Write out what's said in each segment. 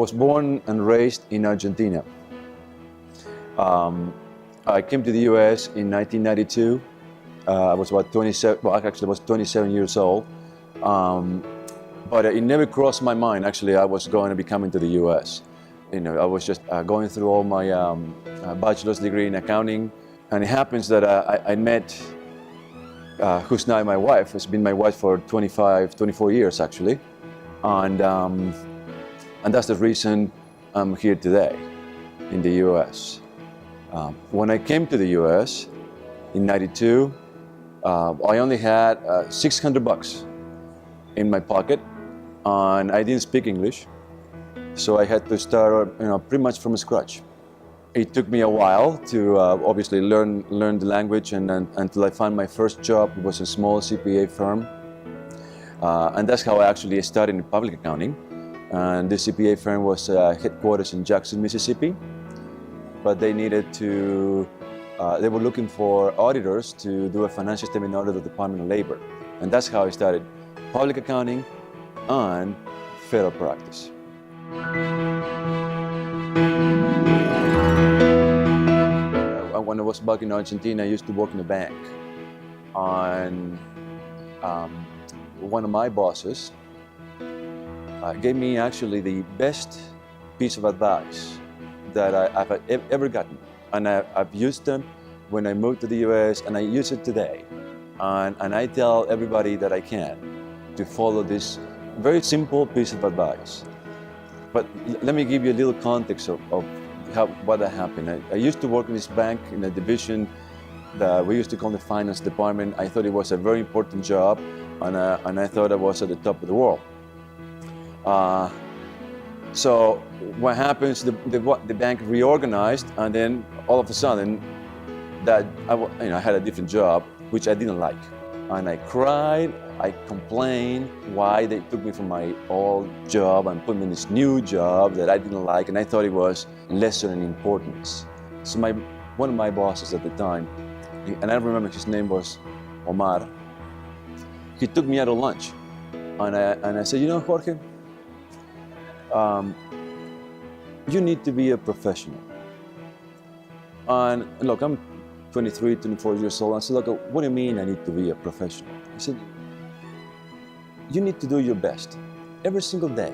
was born and raised in Argentina. I came to the US in 1992. I was about 27, well, actually I was 27 years old. But it never crossed my mind, actually, I was going to be coming to the US. You know, I was just going through all my bachelor's degree in accounting. And it happens that I met, who's now my wife, has been my wife for 24 years, actually. And that's the reason I'm here today in the US. When I came to the US in '92, I only had $600 in my pocket, and I didn't speak English, so I had to start, pretty much from scratch. It took me a while to obviously learn the language, and until I found my first job. It was a small CPA firm, and that's how I actually started in public accounting. And this CPA firm was headquarters in Jackson, Mississippi, but they needed to. They were looking for auditors to do a financial statement audit of the Department of Labor, and that's how I started public accounting and federal practice. When I was back in Argentina, I used to work in a bank, and one of my bosses gave me actually the best piece of advice that I've ever gotten, and I've used them when I moved to the US, and I use it today. And I tell everybody that I can to follow this very simple piece of advice. But let me give you a little context of what happened. I used to work in this bank in a division that we used to call the finance department. I thought it was a very important job, and I thought I was at the top of the world. So what happens, the bank reorganized, and then all of a sudden that I had a different job, which I didn't like. And I cried, I complained why they took me from my old job and put me in this new job that I didn't like, and I thought it was lesser in importance. So one of my bosses at the time, and I remember his name was Omar, he took me out to lunch, and I said, Jorge, you need to be a professional. And look, I'm 23, 24 years old. I said, look, what do you mean I need to be a professional? He said, you need to do your best every single day,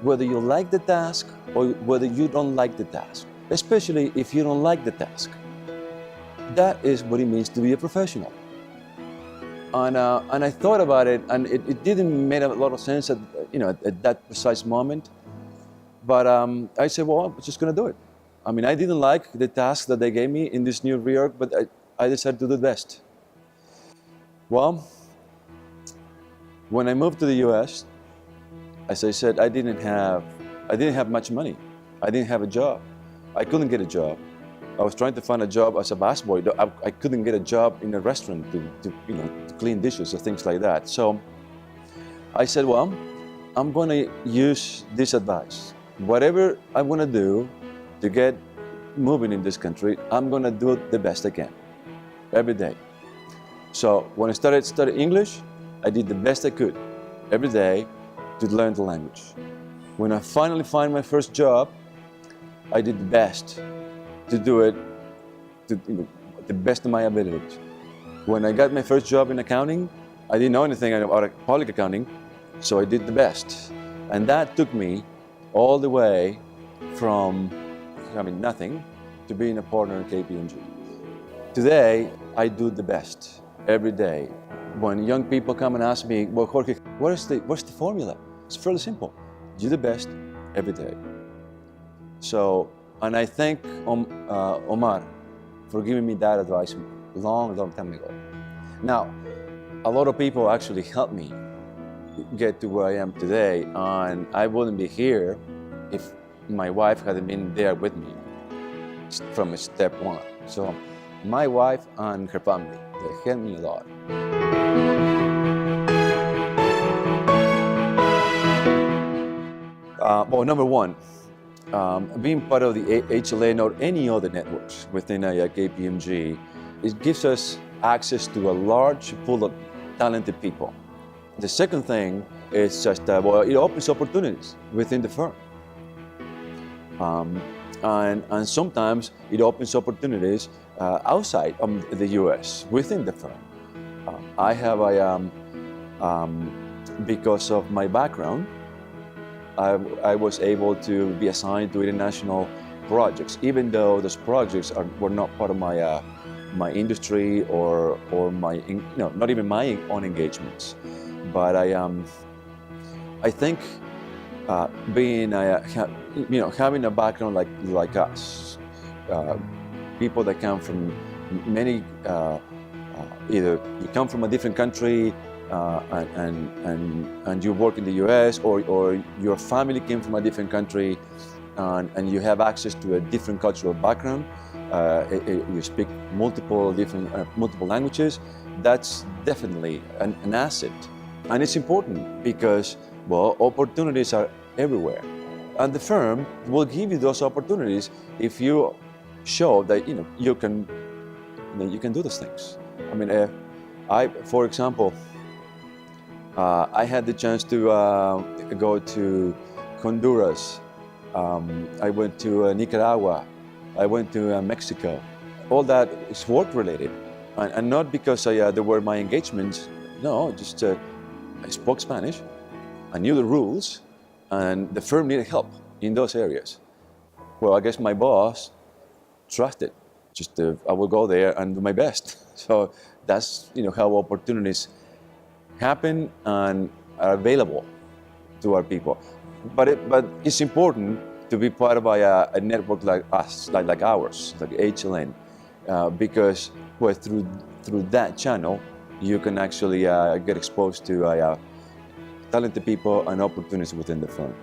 whether you like the task or whether you don't like the task, especially if you don't like the task. That is what it means to be a professional. And I thought about it, and it didn't make a lot of sense at that precise moment. But I said, well, I'm just going to do it. I mean, I didn't like the task that they gave me in this new reorg, but I decided to do the best. Well, when I moved to the US, as I said, I didn't have much money. I didn't have a job. I couldn't get a job. I was trying to find a job as a busboy. I couldn't get a job in a restaurant to clean dishes or things like that. So I said, well, I'm going to use this advice. Whatever I want to do to get moving in this country, I'm going to do it the best I can, every day. So when I started studying English, I did the best I could every day to learn the language. When I finally find my first job, I did the best to do it to the best of my abilities. When I got my first job in accounting, I didn't know anything about public accounting, so I did the best. And that took me all the way from having nothing to being a partner in KPMG. Today, I do the best every day. When young people come and ask me, well, Jorge, what's the formula? It's fairly simple. Do the best every day. So, and I thank Omar for giving me that advice a long time ago. Now, a lot of people actually helped me get to where I am today, and I wouldn't be here if my wife hadn't been there with me from step one. So my wife and her family, they helped me a lot. Well, number one, being part of the HLN or any other networks within KPMG, it gives us access to a large pool of talented people. The second thing is just, well, it opens opportunities within the firm. And sometimes it opens opportunities outside of the US, within the firm. I have because of my background, I was able to be assigned to international projects, even though those projects were not part of my industry or my, not even my own engagements. But I think being having a background like us, people that come from many, either you come from a different country and you work in the US, or your family came from a different country, and you have access to a different cultural background. You speak multiple languages. That's definitely an asset, and it's important because, well, opportunities are everywhere, and the firm will give you those opportunities if you show that you can do those things. I mean, for example, I had the chance to go to Honduras. I went to Nicaragua. I went to Mexico. All that is work related, and not because they were my engagements. No, just I spoke Spanish. I knew the rules, and the firm needed help in those areas. Well, I guess my boss trusted. Just I will go there and do my best. So that's how opportunities happen and are available to our people. But it's important to be part of a network like us, like ours, like HLN, because through that channel you can actually get exposed to talented people and opportunities within the firm.